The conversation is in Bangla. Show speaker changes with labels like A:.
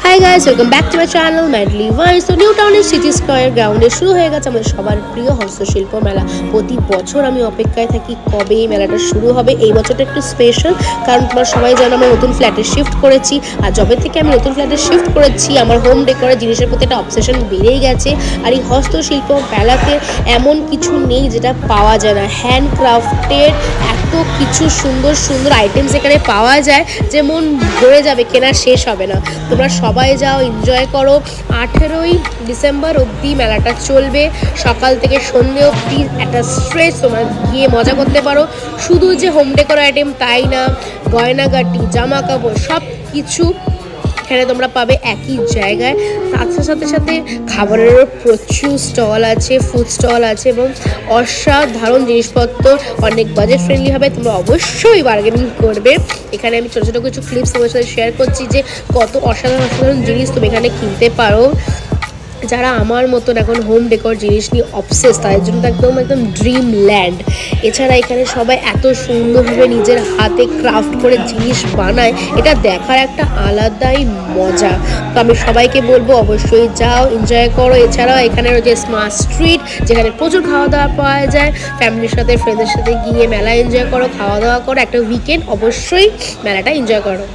A: Hi guys, welcome back to my channel madly vice. তো নিউ টাউনের সিটি স্কয়ার গ্রাউন্ডে শুরু হয়ে গেছে আমাদের সবার প্রিয় হস্তশিল্প মেলা। প্রতি বছর আমি অপেক্ষায় থাকি কবে এই মেলাটা শুরু হবে। এই বছরটা একটু স্পেশাল, কারণ তোমরা সবাই জানো আমরা নতুন ফ্ল্যাটে শিফট করেছি। আর যবে থেকে আমি নতুন ফ্ল্যাটে শিফট করেছি আমার হোম ডেকোরের জিনিসের প্রতি একটা অবসেশন বেড়েই গেছে। আর এই হস্তশিল্প মেলাতে এমন কিছু নেই যেটা পাওয়া যায় না। হ্যান্ডক্রাফটের এত কিছু সুন্দর সুন্দর আইটেমস এখানে পাওয়া যায় যে মন ভরে যাবে, কেনা শেষ হবে না। তোমরা সবাই যাও, এনজয় করো। 18ই ডিসেম্বর অবধি মেলাটা চলবে, সকাল থেকে সন্ধ্যে অবধি একটা স্ট্রেচ তোমরা গিয়ে মজা করতে পারো। শুধু যে হোম ডেকোর আইটেম তাই না, গয়নাগাটি, জামা কাপড় সব কিছু এখানে তোমরা পাবে একই জায়গায়। তার সাথে সাথে খাবারেরও প্রচুর স্টল আছে, ফুড স্টল আছে এবং অসাধারণ জিনিসপত্র অনেক বাজেট ফ্রেন্ডলি হবে। তোমরা অবশ্যই বার্গেনিং করবে। এখানে আমি ছোটো ছোটো কিছু ক্লিপস তোমার সাথে শেয়ার করছি যে কত অসাধারণ জিনিস তুমি এখানে কিনতে পারো। যারা আমার মতন এখন হোম ডেকোর জিনিস নিয়ে অবসেস, তাদের জন্য তো একদম ড্রিম ল্যান্ড। এছাড়া এখানে সবাই এত সুন্দরভাবে নিজের হাতে ক্রাফট করে জিনিস বানায়, এটা দেখার একটা আলাদাই মজা। তো আমি সবাইকে বলবো অবশ্যই যাও, এনজয় করো। এছাড়াও এখানে রয়েছে স্মার্ট স্ট্রিট, যেখানে প্রচুর খাওয়া দাওয়া পাওয়া যায়। ফ্যামিলির সাথে ফ্রেন্ডের সাথে গিয়ে মেলা এনজয় করো, খাওয়া দাওয়া করো, একটা উইকেন্ড অবশ্যই মেলাটা এনজয় করো।